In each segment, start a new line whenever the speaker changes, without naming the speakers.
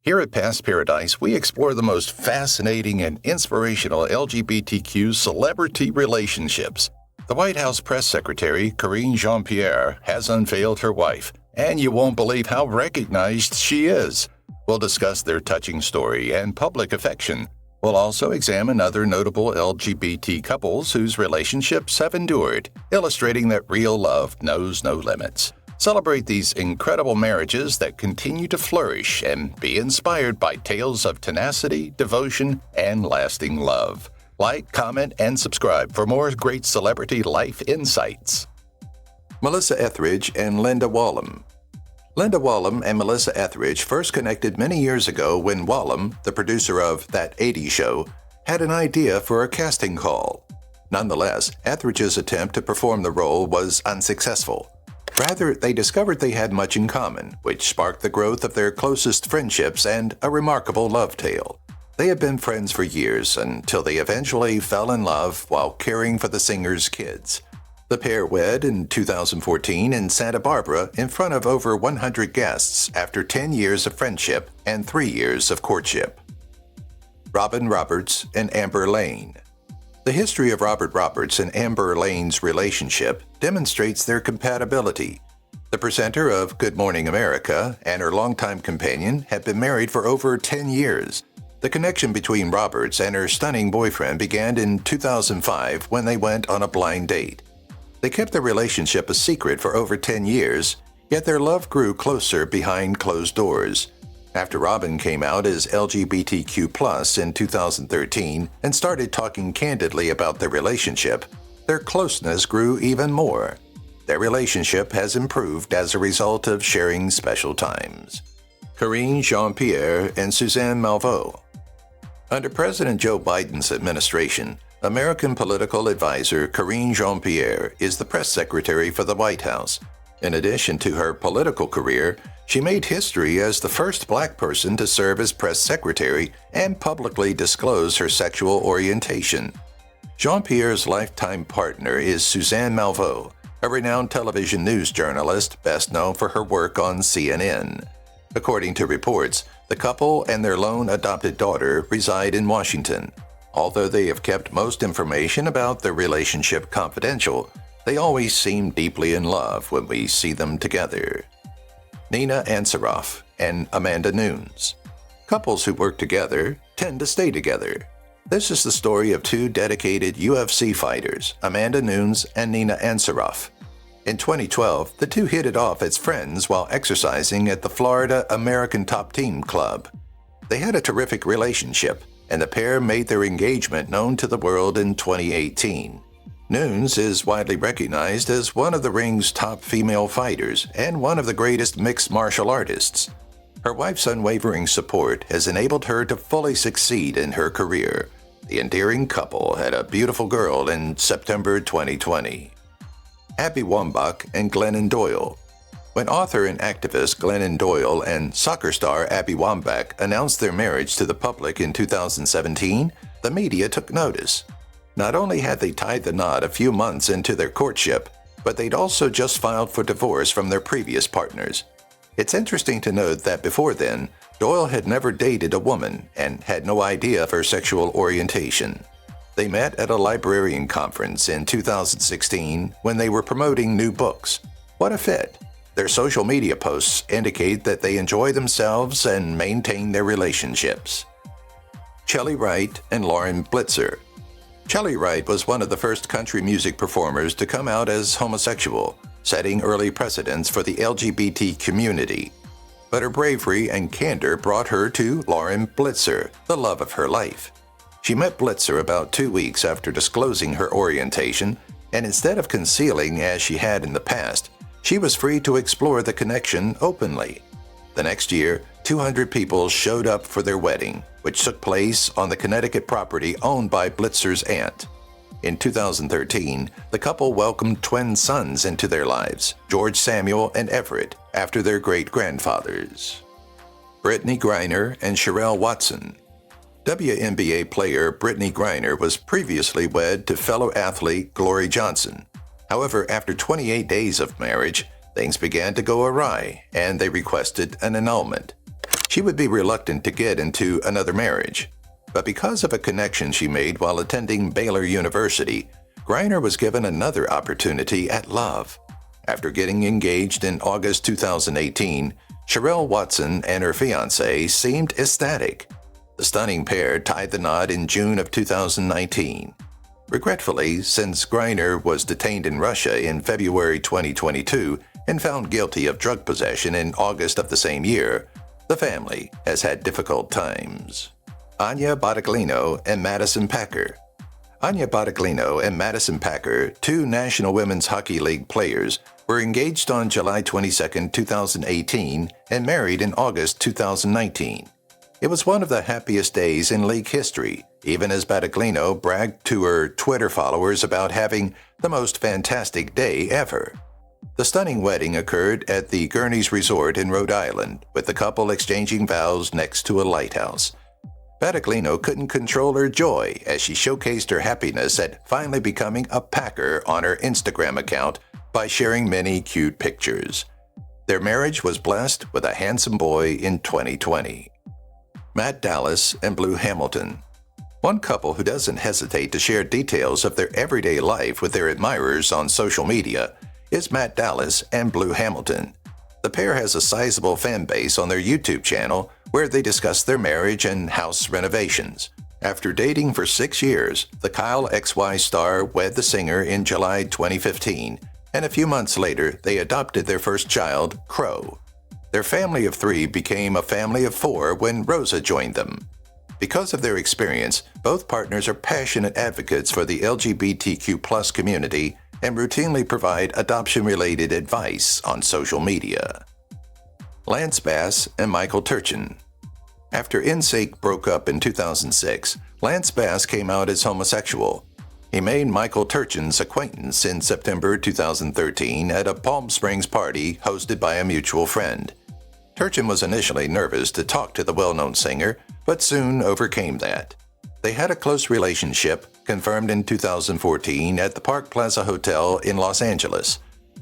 Here at Past Paradise, we explore the most fascinating and inspirational LGBTQ celebrity relationships. The White House press secretary, Karine Jean-Pierre, has unveiled her wife, and you won't believe how recognized she is. We'll discuss their touching story and public affection. We'll also examine other notable LGBT couples whose relationships have endured, illustrating that real love knows no limits. Celebrate these incredible marriages that continue to flourish and be inspired by tales of tenacity, devotion, and lasting love. Like, comment, and subscribe for more great celebrity life insights. Melissa Ethridge and Linda Wallum. Linda Wallum and Melissa Ethridge first connected many years ago when Wallum, the producer of That 80s Show, had an idea for a casting call. Nonetheless, Ethridge's attempt to perform the role was unsuccessful. Rather, they discovered they had much in common, which sparked the growth of their closest friendships and a remarkable love tale. They had been friends for years until they eventually fell in love while caring for the singer's kids. The pair wed in 2014 in Santa Barbara in front of over 100 guests after 10 years of friendship and 3 years of courtship. Robin Roberts and Amber Lane. The history of Robert Roberts and Amber Lane's relationship demonstrates their compatibility. The presenter of Good Morning America and her longtime companion had been married for over 10 years. The connection between Roberts and her stunning boyfriend began in 2005 when they went on a blind date. They kept their relationship a secret for over 10 years, yet their love grew closer behind closed doors. After Robin came out as LGBTQ+ in 2013 and started talking candidly about their relationship, their closeness grew even more. Their relationship has improved as a result of sharing special times. Karine Jean-Pierre and Suzanne Malvo. Under President Joe Biden's administration, American political advisor Karine Jean-Pierre is the press secretary for the White House. In addition to her political career, she made history as the first Black person to serve as press secretary and publicly disclose her sexual orientation. Jean-Pierre's lifetime partner is Suzanne Malvo, a renowned television news journalist best known for her work on CNN. According to reports, the couple and their lone adopted daughter reside in Washington. Although they have kept most information about their relationship confidential, they always seem deeply in love when we see them together. Nina Ansaroff and Amanda Nunes. Couples who work together tend to stay together. This is the story of two dedicated UFC fighters, Amanda Nunes and Nina Ansaroff. In 2012, the two hit it off as friends while exercising at the Florida American Top Team Club. They had a terrific relationship, and the pair made their engagement known to the world in 2018. Nunes is widely recognized as one of the ring's top female fighters and one of the greatest mixed martial artists. Her wife's unwavering support has enabled her to fully succeed in her career. The endearing couple had a beautiful girl in September 2020. Abby Wambach and Glennon Doyle. When author and activist Glennon Doyle and soccer star Abby Wambach announced their marriage to the public in 2017, the media took notice. Not only had they tied the knot a few months into their courtship, but they'd also just filed for divorce from their previous partners. It's interesting to note that before then, Doyle had never dated a woman and had no idea of her sexual orientation. They met at a librarian conference in 2016 when they were promoting new books. What a fit! Their social media posts indicate that they enjoy themselves and maintain their relationships. Chelly Wright and Lauren Blitzer. Chelly Wright was one of the first country music performers to come out as homosexual, setting early precedents for the LGBT community. But her bravery and candor brought her to Lauren Blitzer, the love of her life. She met Blitzer about 2 weeks after disclosing her orientation, and instead of concealing as she had in the past, she was free to explore the connection openly. The next year, 200 people showed up for their wedding, which took place on the Connecticut property owned by Blitzer's aunt. In 2013, the couple welcomed twin sons into their lives, George Samuel and Everett, after their great-grandfathers. Brittney Griner and Sherelle Watson. WNBA player Brittney Griner was previously wed to fellow athlete Glory Johnson. However, after 28 days of marriage, things began to go awry, and they requested an annulment. She would be reluctant to get into another marriage. But because of a connection she made while attending Baylor University, Griner was given another opportunity at love. After getting engaged in August 2018, Sherelle Watson and her fiancé seemed ecstatic. The stunning pair tied the knot in June of 2019. Regretfully, since Griner was detained in Russia in February 2022 and found guilty of drug possession in August of the same year, the family has had difficult times. Anya Battaglino and Madison Packer. Anya Battaglino and Madison Packer, two National Women's Hockey League players, were engaged on July 22, 2018 and married in August 2019. It was one of the happiest days in league history, even as Battaglino bragged to her Twitter followers about having the most fantastic day ever. The stunning wedding occurred at the Gurney's Resort in Rhode Island, with the couple exchanging vows next to a lighthouse. Battaglino couldn't control her joy as she showcased her happiness at finally becoming a Packer on her Instagram account by sharing many cute pictures. Their marriage was blessed with a handsome boy in 2020. Matt Dallas and Blue Hamilton. One couple who doesn't hesitate to share details of their everyday life with their admirers on social media is Matt Dallas and Blue Hamilton. The pair has a sizable fan base on their YouTube channel where they discuss their marriage and house renovations. After dating for 6 years, the Kyle XY star wed the singer in July 2015, and a few months later they adopted their first child, Crow. Their family of 3 became a family of 4 when Rosa joined them. Because of their experience, both partners are passionate advocates for the LGBTQ+ community and routinely provide adoption-related advice on social media. Lance Bass and Michael Turchin. After NSYNC broke up in 2006, Lance Bass came out as homosexual. He made Michael Turchin's acquaintance in September 2013 at a Palm Springs party hosted by a mutual friend. Turchin was initially nervous to talk to the well-known singer, but soon overcame that. They had a close relationship, confirmed in 2014 at the Park Plaza Hotel in Los Angeles.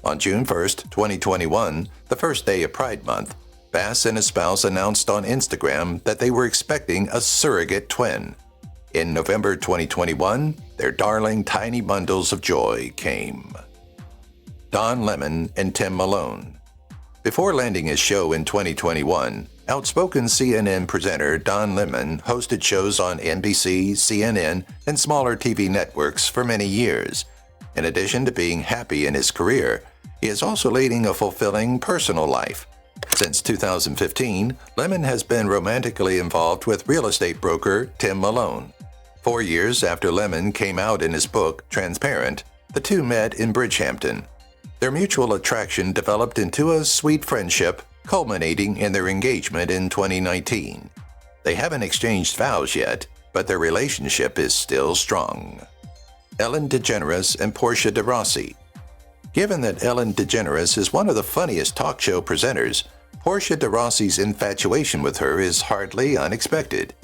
On June 1, 2021, the first day of Pride Month, Bass and his spouse announced on Instagram that they were expecting a surrogate twin. In November 2021, their darling tiny bundles of joy came. Don Lemon and Tim Malone. Before landing his show in 2021, outspoken CNN presenter Don Lemon hosted shows on NBC, CNN, and smaller TV networks for many years. In addition to being happy in his career, he is also leading a fulfilling personal life. Since 2015, Lemon has been romantically involved with real estate broker Tim Malone. 4 years after Lemon came out in his book, Transparent, the two met in Bridgehampton. Their mutual attraction developed into a sweet friendship, culminating in their engagement in 2019. They haven't exchanged vows yet, but their relationship is still strong. Ellen DeGeneres and Porsche de Rossi. Given that Ellen DeGeneres is one of the funniest talk show presenters, Porsche de Rossi's infatuation with her is hardly unexpected.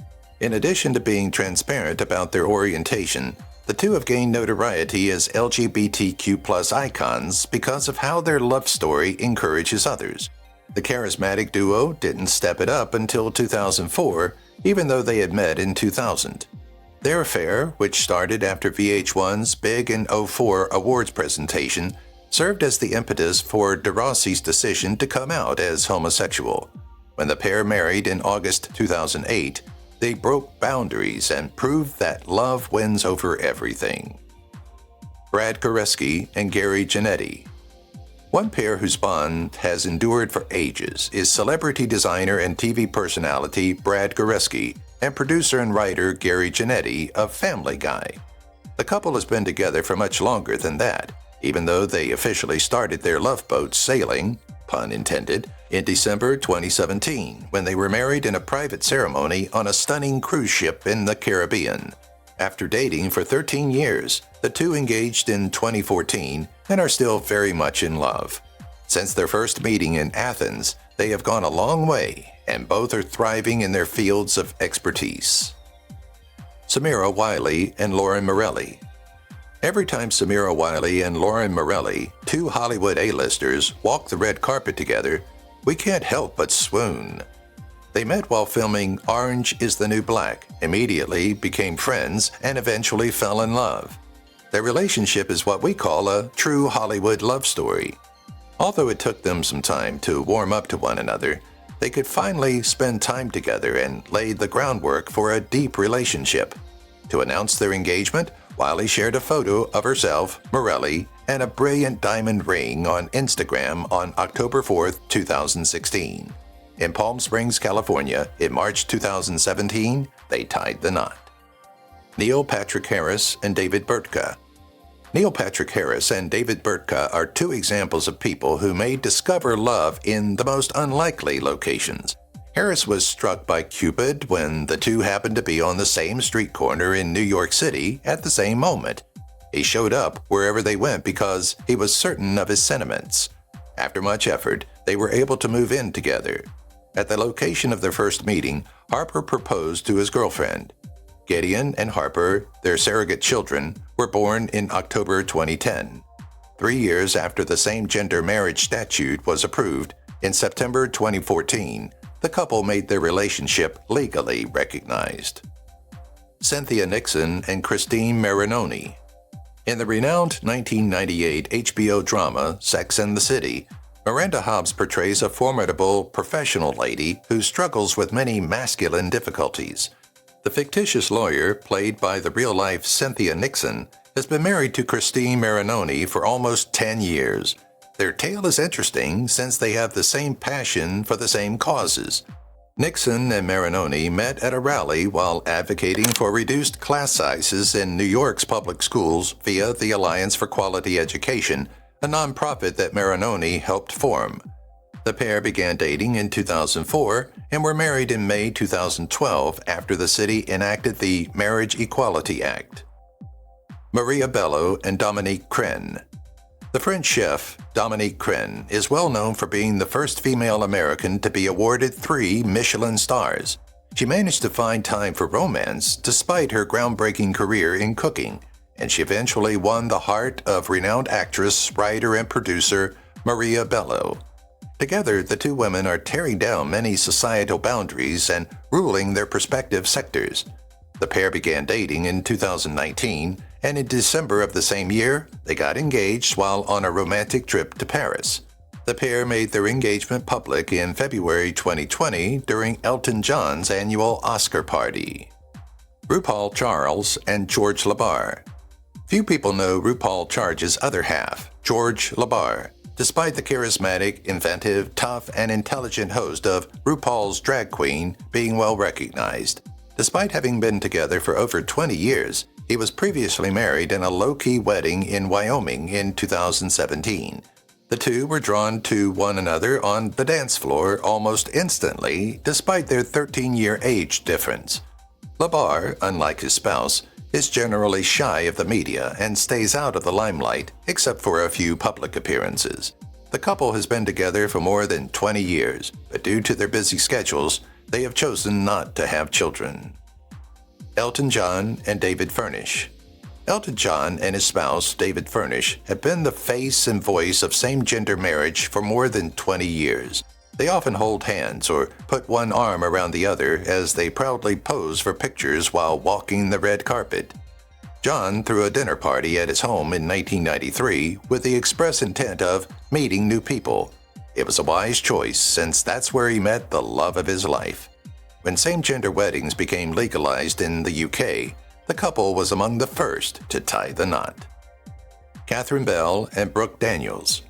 In addition to being transparent about their orientation, the two have gained notoriety as LGBTQ+ icons because of how their love story encourages others. The charismatic duo didn't step it up until 2004, even though they had met in 2000. Their affair, which started after VH1's Big in '04 awards presentation, served as the impetus for de Rossi's decision to come out as homosexual. When the pair married in August 2008, they broke boundaries and proved that love wins over everything. Brad Goreski and Gary Janetti. One pair whose bond has endured for ages is celebrity designer and TV personality Brad Goreski and producer and writer Gary Janetti of Family Guy. The couple has been together for much longer than that, even though they officially started their love boat sailing, pun intended, in December 2017 when they were married in a private ceremony on a stunning cruise ship in the Caribbean. After dating for 13 years, the two engaged in 2014 and are still very much in love. Since their first meeting in Athens, they have gone a long way and both are thriving in their fields of expertise. Samira Wiley and Lauren Morelli. Every time Samira Wiley and Lauren Morelli, two Hollywood A-listers, walk the red carpet together, we can't help but swoon. They met while filming Orange is the New Black, immediately became friends, and eventually fell in love. Their relationship is what we call a true Hollywood love story. Although it took them some time to warm up to one another, they could finally spend time together and laid the groundwork for a deep relationship. To announce their engagement, Wiley shared a photo of herself, Morelli, and a brilliant diamond ring on Instagram on October 4, 2016. In Palm Springs, California, in March 2017, they tied the knot. Neil Patrick Harris and David Burtka. Neil Patrick Harris and David Burtka are two examples of people who may discover love in the most unlikely locations. Harris was struck by Cupid when the two happened to be on the same street corner in New York City at the same moment. He showed up wherever they went because he was certain of his sentiments. After much effort, they were able to move in together. At the location of their first meeting, Harper proposed to his girlfriend. Gideon and Harper, their surrogate children, were born in October 2010. 3 years after the same-gender marriage statute was approved, in September 2014, the couple made their relationship legally recognized. Cynthia Nixon and Christine Marinoni. In the renowned 1998 HBO drama Sex and the City, Miranda Hobbs portrays a formidable professional lady who struggles with many masculine difficulties. The fictitious lawyer, played by the real-life Cynthia Nixon, has been married to Christine Marinoni for almost 10 years. Their tale is interesting since they have the same passion for the same causes. Nixon and Marinoni met at a rally while advocating for reduced class sizes in New York's public schools via the Alliance for Quality Education, a nonprofit that Marinoni helped form. The pair began dating in 2004 and were married in May 2012 after the city enacted the Marriage Equality Act. Maria Bellow and Dominique Crenn. The French chef, Dominique Crenn, is well known for being the first female American to be awarded 3 Michelin stars. She managed to find time for romance despite her groundbreaking career in cooking, and she eventually won the heart of renowned actress, writer, and producer Maria Bellow. Together, the two women are tearing down many societal boundaries and ruling their respective sectors. The pair began dating in 2019, and in December of the same year, they got engaged while on a romantic trip to Paris. The pair made their engagement public in February 2020 during Elton John's annual Oscar party. RuPaul Charles and George LaBar. Few people know RuPaul Charles' other half, George LaBar. Despite the charismatic, inventive, tough, and intelligent host of RuPaul's Drag Queen being well recognized. Despite having been together for over 20 years, he was previously married in a low-key wedding in Wyoming in 2017. The two were drawn to one another on the dance floor almost instantly, despite their 13-year age difference. LaBar, unlike his spouse, is generally shy of the media and stays out of the limelight, except for a few public appearances. The couple has been together for more than 20 years, but due to their busy schedules, they have chosen not to have children. Elton John and David Furnish. Elton John and his spouse, David Furnish, have been the face and voice of same-gender marriage for more than 20 years. They often hold hands or put one arm around the other as they proudly pose for pictures while walking the red carpet. John threw a dinner party at his home in 1993 with the express intent of meeting new people. It was a wise choice since that's where he met the love of his life. When same-gender weddings became legalized in the UK, the couple was among the first to tie the knot. Catherine Bell and Brooke Daniels.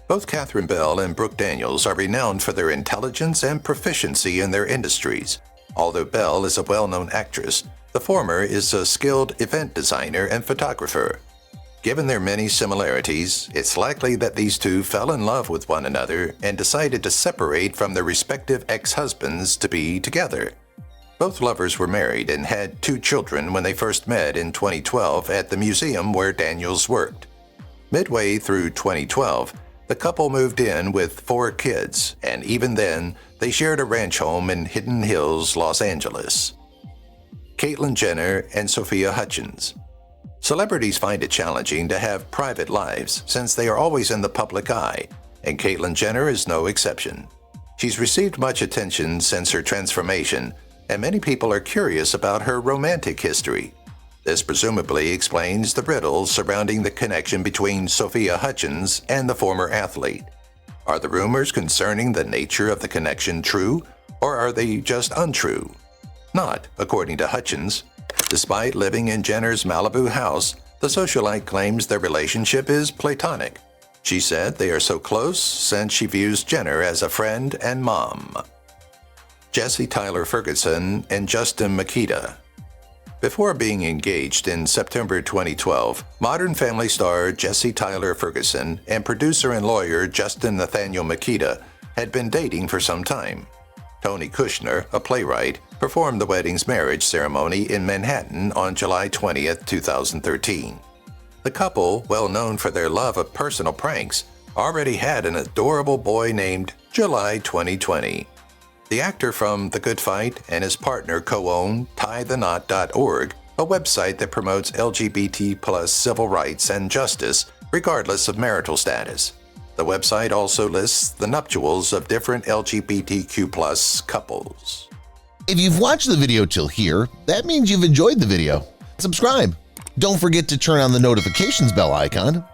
Both Catherine Bell and Brooke Daniels are renowned for their intelligence and proficiency in their industries. Although Bell is a well-known actress, the former is a skilled event designer and photographer. Given their many similarities, it's likely that these two fell in love with one another and decided to separate from their respective ex-husbands to be together. Both lovers were married and had 2 children when they first met in 2012 at the museum where Daniels worked. Midway through 2012, the couple moved in with 4 kids, and even then, they shared a ranch home in Hidden Hills, Los Angeles. Caitlyn Jenner and Sophia Hutchins. Celebrities find it challenging to have private lives since they are always in the public eye, and Caitlyn Jenner is no exception. She's received much attention since her transformation, and many people are curious about her romantic history. This presumably explains the riddles surrounding the connection between Sophia Hutchins and the former athlete. Are the rumors concerning the nature of the connection true, or are they just untrue? Not, according to Hutchins. Despite living in Jenner's Malibu house, the socialite claims their relationship is platonic. She said they are so close since she views Jenner as a friend and mom. Jesse Tyler Ferguson and Justin Makita. Before being engaged in September 2012, Modern Family star Jesse Tyler Ferguson and producer and lawyer Justin Nathaniel Makita had been dating for some time. Tony Kushner, a playwright, performed the wedding's marriage ceremony in Manhattan on July 20, 2013. The couple, well known for their love of personal pranks, already had an adorable boy named July 2020. The actor from The Good Fight and his partner co-own TieTheKnot.org, a website that promotes LGBT+ civil rights and justice, regardless of marital status. The website also lists the nuptials of different LGBTQ+ couples.
If you've watched the video till here, that means you've enjoyed the video. Subscribe. Don't forget to turn on the notifications bell icon